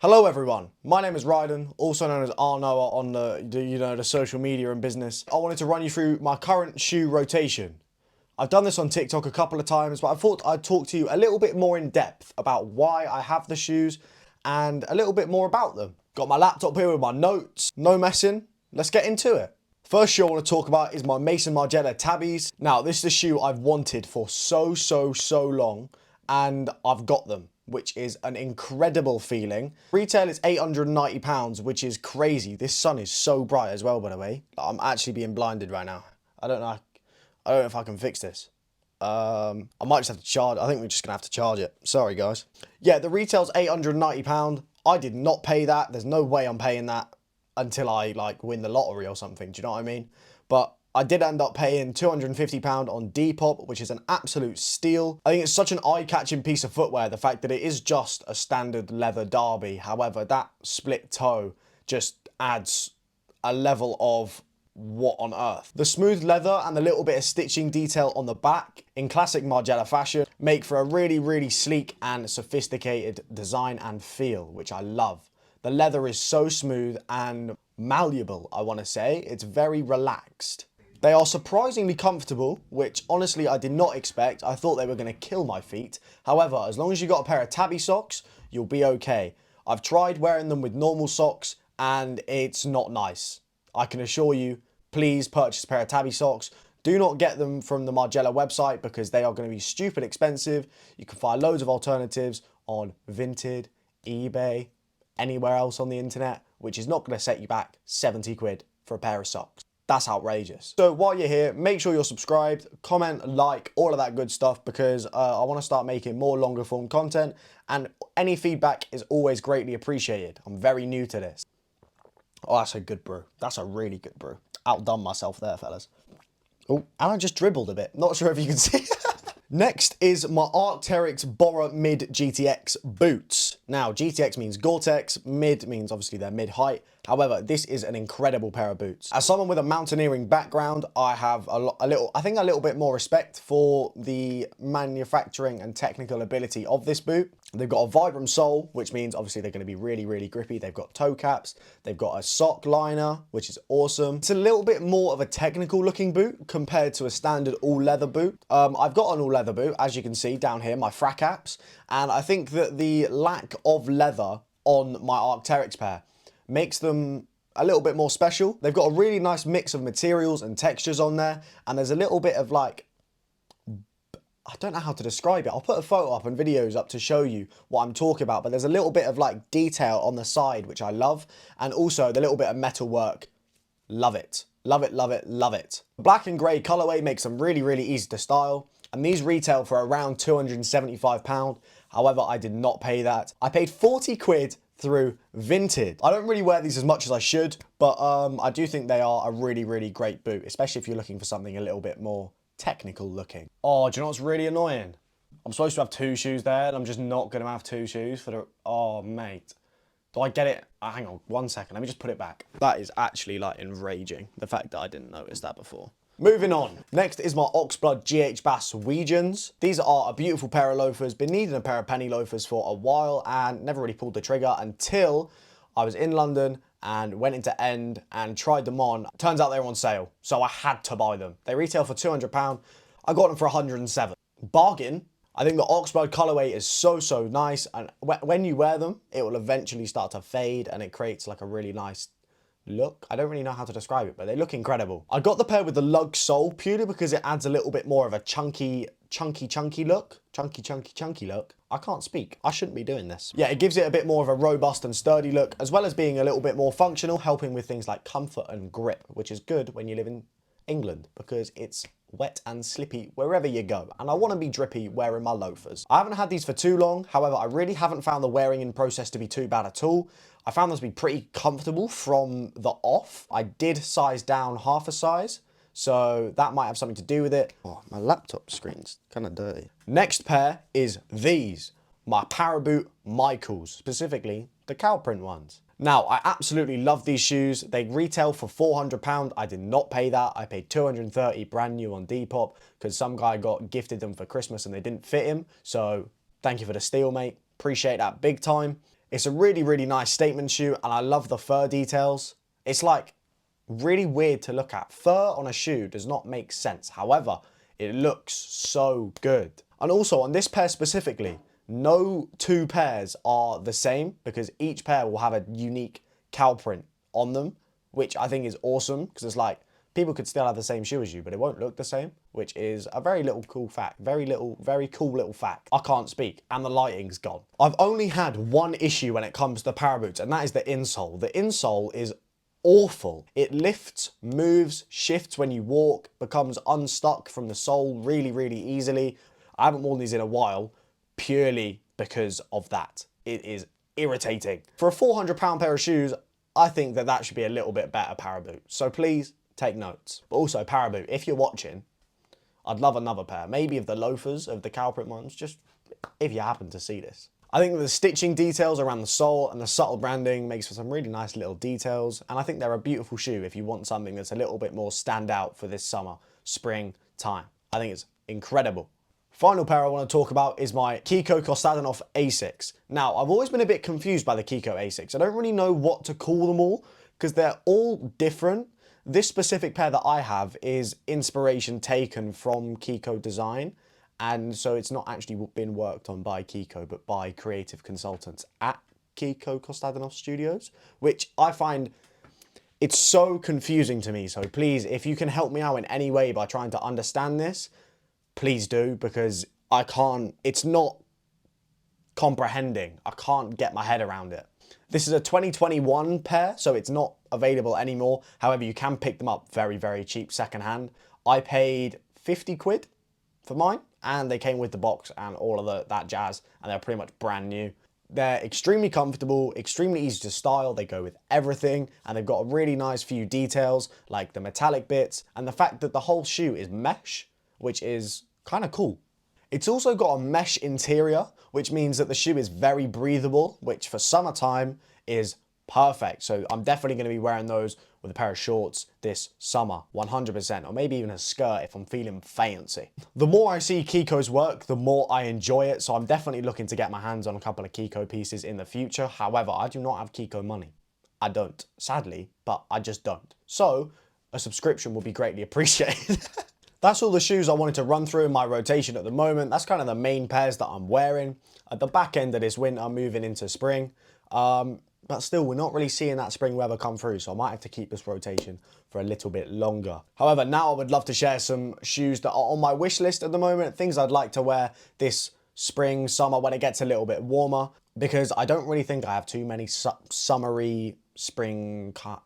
Hello everyone, my name is Ryden, also known as Arnoa on the social media and business. I wanted to run you through my current shoe rotation. I've done this on TikTok a couple of times, but I thought I'd talk to you a little bit more in depth about why I have the shoes and a little bit more about them. Got my laptop here with my notes, no messing, let's get into it. First shoe I want to talk about is my Mason Margiela Tabbies. Now this is a shoe I've wanted for so long and I've got them, which is an incredible feeling. Retail is £890, which is crazy. This sun is so bright as well, by the way. I'm actually being blinded right now. I don't know if I can fix this. I might just have to charge. I think we're just gonna have to charge it. Sorry, guys. Yeah, the retail's £890. I did not pay that. There's no way I'm paying that until I win the lottery or something. Do you know what I mean? But I did end up paying £250 on Depop, which is an absolute steal. I think it's such an eye-catching piece of footwear, the fact that it is just a standard leather derby. However, that split toe just adds a level of what on earth. The smooth leather and the little bit of stitching detail on the back, in classic Margiela fashion, make for a really sleek and sophisticated design and feel, which I love. The leather is so smooth and malleable, I want to say. It's very relaxed. They are surprisingly comfortable, which honestly I did not expect. I thought they were going to kill my feet. However, as long as you got a pair of tabby socks, you'll be okay. I've tried wearing them with normal socks and it's not nice. I can assure you, please purchase a pair of tabby socks. Do not get them from the Margiela website because they are going to be stupid expensive. You can find loads of alternatives on Vinted, eBay, anywhere else on the internet, which is not going to set you back 70 quid for a pair of socks. That's outrageous. So while you're here, make sure you're subscribed, comment, like, all of that good stuff, because I want to start making more longer form content, and any feedback is always greatly appreciated. I'm very new to this. Oh, that's a good brew. That's a really good brew. Outdone myself there, fellas. Oh, and I just dribbled a bit. Not sure if you can see. Next is my Arc'teryx Bora Mid GTX boots. Now, GTX means Gore-Tex, mid means obviously they're mid-height. However, this is an incredible pair of boots. As someone with a mountaineering background, I have a little bit more respect for the manufacturing and technical ability of this boot. They've got a Vibram sole, which means obviously they're going to be really grippy. They've got toe caps. They've got a sock liner, which is awesome. It's a little bit more of a technical looking boot compared to a standard all leather boot. I've got an all leather boot, as you can see down here, my frac apps. And I think that the lack of leather on my Arc'teryx pair makes them a little bit more special. They've got a really nice mix of materials and textures on there. And there's a little bit of I don't know how to describe it. I'll put a photo up and videos up to show you what I'm talking about, but there's a little bit of detail on the side, which I love. And also the little bit of metal work. Love it. Love it, love it, love it. Black and grey colourway makes them really easy to style. And these retail for around £275. However, I did not pay that. I paid 40 quid through Vinted. I don't really wear these as much as I should, but I do think they are a really great boot, especially if you're looking for something a little bit more technical looking. Oh, do you know what's really annoying? I'm supposed to have two shoes there and I'm just not going to have two shoes for the... Oh, mate. Do I get it? Hang on, 1 second. Let me just put it back. That is actually enraging, the fact that I didn't notice that before. Moving on. Next is my Oxblood GH Bass Weegens. These are a beautiful pair of loafers. Been needing a pair of penny loafers for a while and never really pulled the trigger until I was in London and went into End and tried them on. Turns out they were on sale, so I had to buy them. They retail for £200. I got them for 107. Bargain. I think the Oxblood colorway is so nice, and when you wear them, it will eventually start to fade and it creates a really nice look. I don't really know how to describe it, but they look incredible. I got the pair with the lug sole purely because it adds a little bit more of a chunky look. Chunky look. I can't speak. I shouldn't be doing this. Yeah, it gives it a bit more of a robust and sturdy look, as well as being a little bit more functional, helping with things like comfort and grip, which is good when you live in England because it's wet and slippy wherever you go, and I want to be drippy wearing my loafers. I haven't had these for too long, however I really haven't found the wearing in process to be too bad at all. I found them to be pretty comfortable from the off. I did size down half a size, so that might have something to do with it. Oh, my laptop screen's kind of dirty. Next pair is these, my Paraboot Michaels, specifically the cow print ones. Now, I absolutely love these shoes. They retail for £400. I did not pay that. I paid $230 brand new on Depop because some guy got gifted them for Christmas and they didn't fit him. So thank you for the steal, mate. Appreciate that big time. It's a really, really nice statement shoe, and I love the fur details. It's like really weird to look at. Fur on a shoe does not make sense. However, it looks so good. And also on this pair specifically, no two pairs are the same because each pair will have a unique cow print on them, which I think is awesome because it's like people could still have the same shoe as you, but it won't look the same, which is a very cool fact. Very cool little fact. I can't speak, and the lighting's gone. I've only had one issue when it comes to para boots, and that is the insole. The insole is awful. It lifts, moves, shifts when you walk, becomes unstuck from the sole really, really easily. I haven't worn these in a while purely because of that. It is irritating. For a £400 pair of shoes, I think that should be a little bit better para boot. So please take notes. But also para boot, if you're watching, I'd love another pair. Maybe of the loafers, of the cow print ones, just if you happen to see this. I think the stitching details around the sole and the subtle branding makes for some really nice little details. And I think they're a beautiful shoe if you want something that's a little bit more standout for this summer, spring time. I think it's incredible. Final pair I want to talk about is my Kiko Kostadinov Asics. Now, I've always been a bit confused by the Kiko Asics. I don't really know what to call them all because they're all different. This specific pair that I have is inspiration taken from Kiko design. And so it's not actually been worked on by Kiko, but by creative consultants at Kiko Kostadinov Studios, which I find it's so confusing to me. So please, if you can help me out in any way by trying to understand this, please do, because I can't, it's not comprehending. I can't get my head around it. This is a 2021 pair, so it's not available anymore. However, you can pick them up very, very cheap secondhand. I paid 50 quid for mine, and they came with the box and all of that jazz, and they're pretty much brand new. They're extremely comfortable, extremely easy to style. They go with everything, and they've got a really nice few details, like the metallic bits, and the fact that the whole shoe is mesh, which is kind of cool. It's also got a mesh interior, which means that the shoe is very breathable, which for summertime is perfect. So I'm definitely going to be wearing those with a pair of shorts this summer, 100%, or maybe even a skirt if I'm feeling fancy. The more I see Kiko's work, the more I enjoy it. So I'm definitely looking to get my hands on a couple of Kiko pieces in the future. However, I do not have Kiko money. I don't, sadly, but I just don't. So a subscription will be greatly appreciated. That's all the shoes I wanted to run through in my rotation at the moment. That's kind of the main pairs that I'm wearing. At the back end of this winter, moving into spring. But still, we're not really seeing that spring weather come through, so I might have to keep this rotation for a little bit longer. However, now I would love to share some shoes that are on my wish list at the moment, things I'd like to wear this spring, summer, when it gets a little bit warmer, because I don't really think I have too many summery spring time.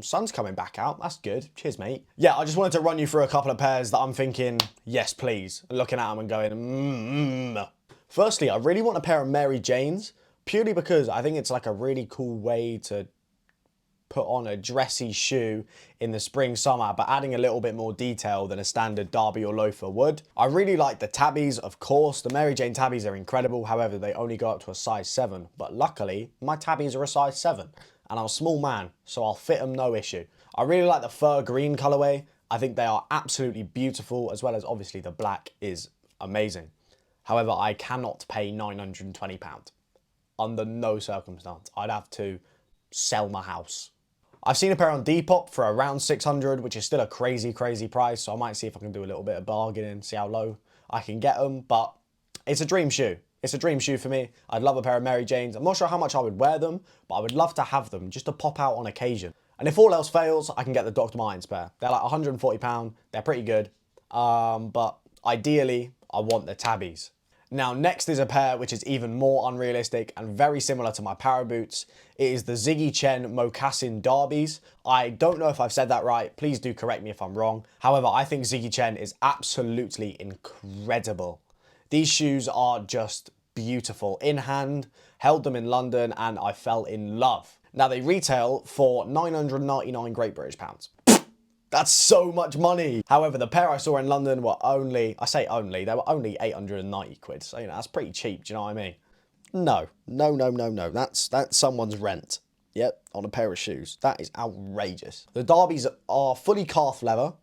Sun's coming back out. That's good. Cheers, mate. Yeah, I just wanted to run you through a couple of pairs that I'm thinking, yes, please. Looking at them and going, Firstly, I really want a pair of Mary Janes, purely because I think it's like a really cool way to put on a dressy shoe in the spring, summer, but adding a little bit more detail than a standard derby or loafer would. I really like the tabbies, of course. The Mary Jane tabbies are incredible. However, they only go up to a size 7. But luckily, my tabbies are a size 7. And I'm a small man, so I'll fit them no issue. I really like the fur green colorway. I think they are absolutely beautiful, as well as obviously the black is amazing. However, I cannot pay £920. Under no circumstance. I'd have to sell my house. I've seen a pair on Depop for around 600, which is still a crazy, crazy price. So I might see if I can do a little bit of bargaining, see how low I can get them. But it's a dream shoe. It's a dream shoe for me. I'd love a pair of Mary Janes. I'm not sure how much I would wear them, but I would love to have them just to pop out on occasion. And if all else fails, I can get the Dr. Martens pair. They're like £140. They're pretty good. But ideally, I want the tabbies. Now, next is a pair which is even more unrealistic and very similar to my para boots. It is the Ziggy Chen Moccasin Derbies. I don't know if I've said that right. Please do correct me if I'm wrong. However, I think Ziggy Chen is absolutely incredible. These shoes are just beautiful. In hand, held them in London, and I fell in love. Now, they retail for 999 Great British pounds. That's so much money. However, the pair I saw in London were only, I say only, they were only 890 quid. So, you know, that's pretty cheap. Do you know what I mean? No. That's someone's rent. Yep, on a pair of shoes. That is outrageous. The Derbies are fully calf leather.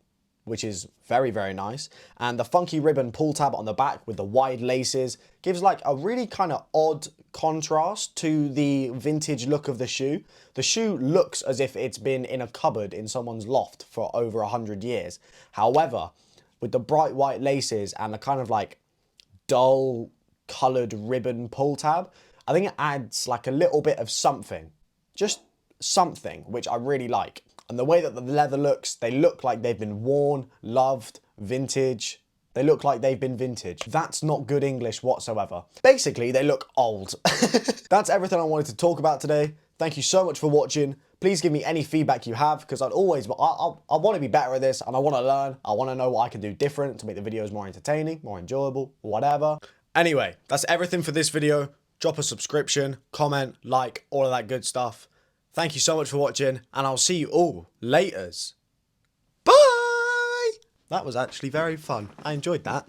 which is very, very nice. And the funky ribbon pull tab on the back with the wide laces gives like a really kind of odd contrast to the vintage look of the shoe. The shoe looks as if it's been in a cupboard in someone's loft for over 100 years. However, with the bright white laces and the kind of like dull coloured ribbon pull tab, I think it adds like a little bit of something. Just something, which I really like. And the way that the leather looks, they look like they've been worn, loved, vintage. They look like they've been vintage. That's not good English whatsoever. Basically, they look old. That's everything I wanted to talk about today. Thank you so much for watching. Please give me any feedback you have, because I want to be better at this, and I want to learn. I want to know what I can do different to make the videos more entertaining, more enjoyable, whatever. Anyway, that's everything for this video. Drop a subscription, comment, like, all of that good stuff. Thank you so much for watching, and I'll see you all laters. Bye! That was actually very fun. I enjoyed that.